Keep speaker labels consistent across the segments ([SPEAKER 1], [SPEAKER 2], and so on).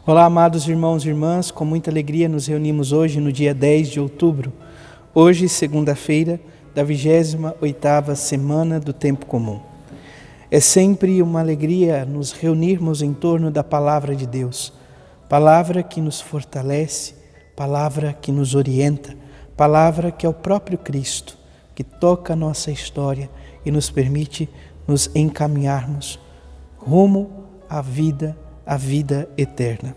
[SPEAKER 1] Olá, amados irmãos e irmãs, com muita alegria nos reunimos hoje no dia 10 de outubro, hoje segunda-feira da 28ª semana do Tempo Comum. É sempre uma alegria nos reunirmos em torno da Palavra de Deus, palavra que nos fortalece, palavra que nos orienta, palavra que é o próprio Cristo, que toca a nossa história e nos permite nos encaminharmos rumo à vida eterna.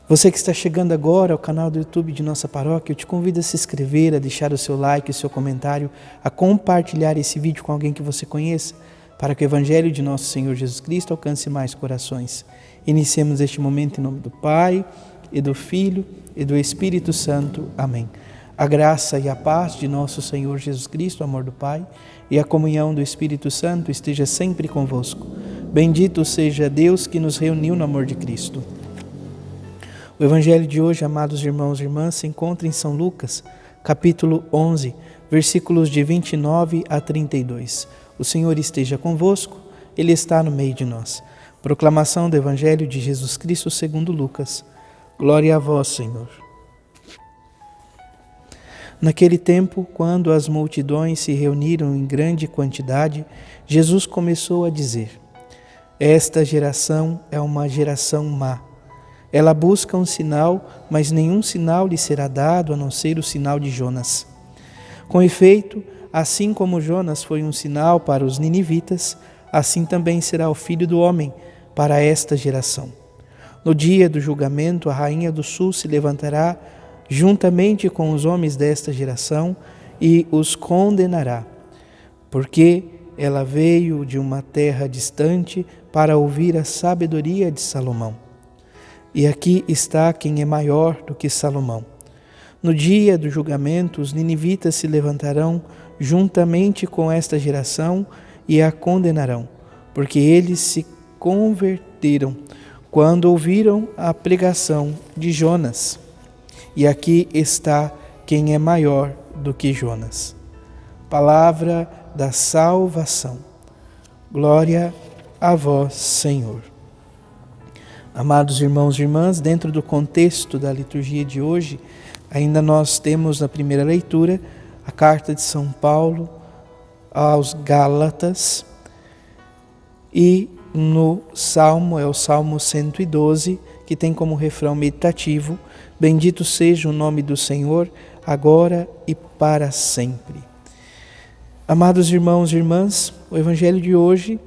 [SPEAKER 1] Você que está chegando agora ao canal do YouTube de nossa paróquia, eu te convido a se inscrever, a deixar o seu like, o seu comentário, a compartilhar esse vídeo com alguém que você conheça, para que o Evangelho de nosso Senhor Jesus Cristo alcance mais corações. Iniciemos este momento em nome do Pai, e do Filho, e do Espírito Santo. Amém. A graça e a paz de nosso Senhor Jesus Cristo, o amor do Pai, e a comunhão do Espírito Santo esteja sempre convosco. Bendito seja Deus que nos reuniu no amor de Cristo. O Evangelho de hoje, amados irmãos e irmãs, se encontra em São Lucas, capítulo 11, versículos de 29 a 32. O Senhor esteja convosco, Ele está no meio de nós. Proclamação do Evangelho de Jesus Cristo segundo Lucas. Glória a vós, Senhor. Naquele tempo, quando as multidões se reuniram em grande quantidade, Jesus começou a dizer: Esta geração é uma geração má. Ela busca um sinal, mas nenhum sinal lhe será dado a não ser o sinal de Jonas. Com efeito, assim como Jonas foi um sinal para os ninivitas, assim também será o Filho do Homem para esta geração. No dia do julgamento, a rainha do sul se levantará juntamente com os homens desta geração e os condenará, porque ela veio de uma terra distante para ouvir a sabedoria de Salomão. E aqui está quem é maior do que Salomão. No dia do julgamento, os ninivitas se levantarão juntamente com esta geração e a condenarão, porque eles se converteram quando ouviram a pregação de Jonas. E aqui está quem é maior do que Jonas. Palavra da salvação. Glória a vós, Senhor. Amados irmãos e irmãs, dentro do contexto da liturgia de hoje, ainda nós temos na primeira leitura a carta de São Paulo aos Gálatas e no Salmo, é o Salmo 112, que tem como refrão meditativo: Bendito seja o nome do Senhor, agora e para sempre. Amados irmãos e irmãs, o Evangelho de hoje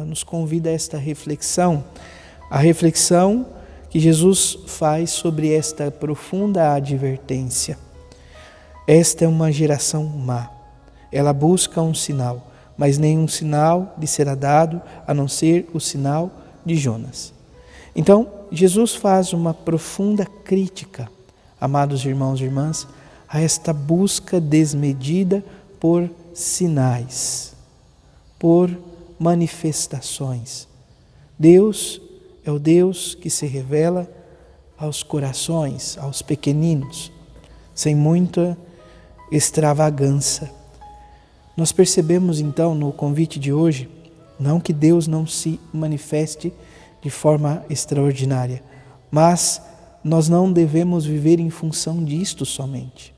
[SPEAKER 1] nos convida a esta reflexão. A reflexão que Jesus faz sobre esta profunda advertência. Esta é uma geração má. Ela busca um sinal, mas nenhum sinal lhe será dado a não ser o sinal de Jonas. Então, Jesus faz uma profunda crítica, amados irmãos e irmãs, a esta busca desmedida por sinais, por manifestações. Deus é o Deus que se revela aos corações, aos pequeninos, sem muita extravagância. Nós percebemos então no convite de hoje, não que Deus não se manifeste de forma extraordinária, mas nós não devemos viver em função disto somente.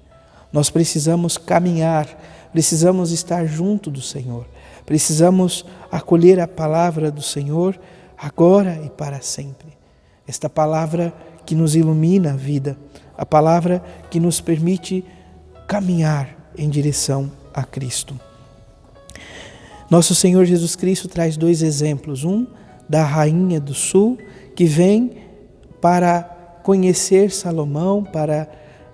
[SPEAKER 1] Nós precisamos caminhar, precisamos estar junto do Senhor, precisamos acolher a palavra do Senhor agora e para sempre. Esta palavra que nos ilumina a vida, a palavra que nos permite caminhar em direção a Cristo. Nosso Senhor Jesus Cristo traz dois exemplos, um da rainha do sul, que vem para conhecer Salomão, para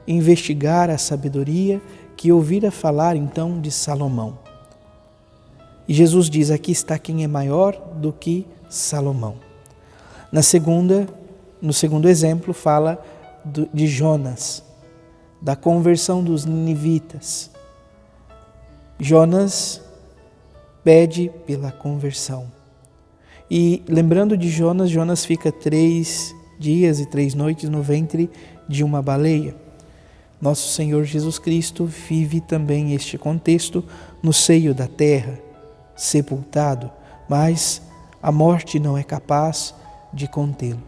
[SPEAKER 1] investigar a sabedoria, que ouvira falar então de Salomão. E Jesus diz: aqui está quem é maior do que Salomão. No segundo exemplo, fala de Jonas, da conversão dos ninivitas. Jonas pede pela conversão. E lembrando de Jonas, Jonas fica 3 dias e 3 noites no ventre de uma baleia. Nosso Senhor Jesus Cristo vive também este contexto no seio da terra, sepultado, mas a morte não é capaz de contê-lo.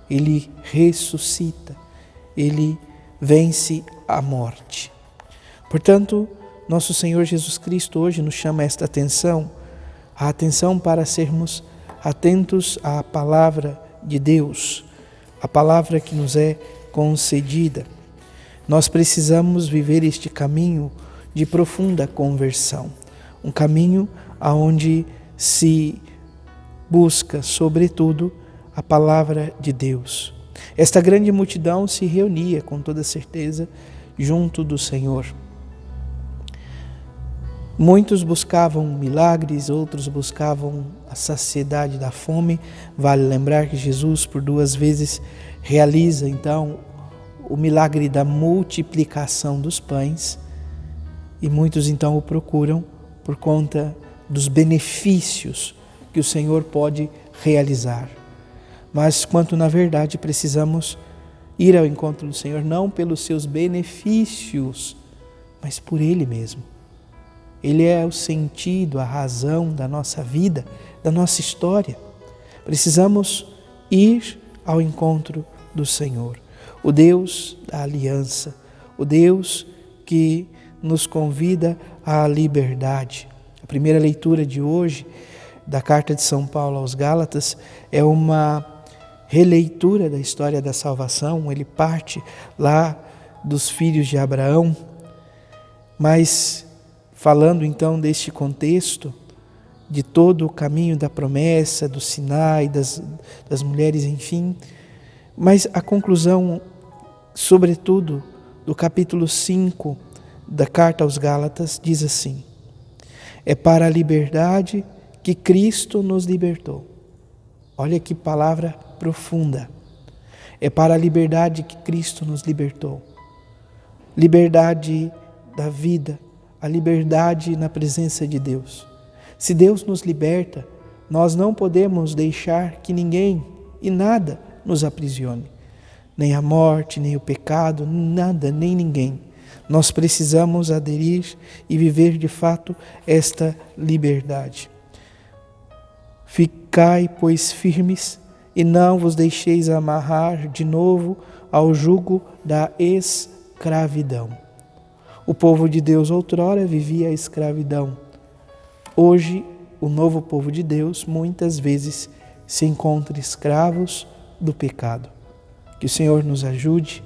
[SPEAKER 1] Ele ressuscita, Ele vence a morte. Portanto, nosso Senhor Jesus Cristo hoje nos chama esta atenção, a atenção para sermos atentos à palavra de Deus, a palavra que nos é concedida. Nós precisamos viver este caminho de profunda conversão, um caminho aonde se busca, sobretudo, a palavra de Deus. Esta grande multidão se reunia, com toda certeza, junto do Senhor. Muitos buscavam milagres, outros buscavam a saciedade da fome. Vale lembrar que Jesus, por 2 vezes, realiza, então, o milagre da multiplicação dos pães. E muitos, então, o procuram por conta dos benefícios que o Senhor pode realizar. Mas quanto na verdade precisamos ir ao encontro do Senhor, não pelos seus benefícios, mas por Ele mesmo. Ele é o sentido, a razão da nossa vida, da nossa história. Precisamos ir ao encontro do Senhor, o Deus da aliança, o Deus que nos convida à liberdade. A primeira leitura de hoje da carta de São Paulo aos Gálatas é uma releitura da história da salvação. Ele parte lá dos filhos de Abraão, mas falando então deste contexto, de todo o caminho da promessa, do Sinai, das mulheres, enfim, mas a conclusão, sobretudo, do capítulo 5 da carta aos Gálatas, diz assim: é para a liberdade que Cristo nos libertou. Olha que palavra profunda. É para a liberdade que Cristo nos libertou. Liberdade da vida, a liberdade na presença de Deus. Se Deus nos liberta, nós não podemos deixar que ninguém e nada nos aprisione. Nem a morte, nem o pecado, nada, nem ninguém. Nós precisamos aderir e viver de fato esta liberdade. Ficai, pois, firmes e não vos deixeis amarrar de novo ao jugo da escravidão. O povo de Deus outrora vivia a escravidão. Hoje, o novo povo de Deus muitas vezes se encontra escravos do pecado. Que o Senhor nos ajude,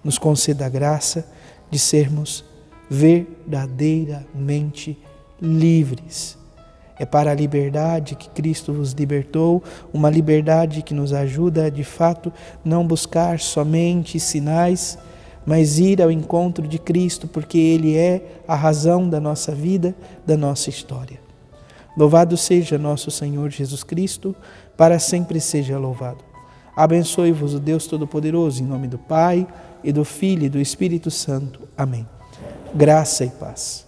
[SPEAKER 1] nos conceda a graça de sermos verdadeiramente livres. É para a liberdade que Cristo vos libertou, uma liberdade que nos ajuda a, de fato, não buscar somente sinais, mas ir ao encontro de Cristo, porque Ele é a razão da nossa vida, da nossa história. Louvado seja nosso Senhor Jesus Cristo, para sempre seja louvado. Abençoe-vos o Deus Todo-Poderoso, em nome do Pai, e do Filho e do Espírito Santo. Amém. Graça e paz.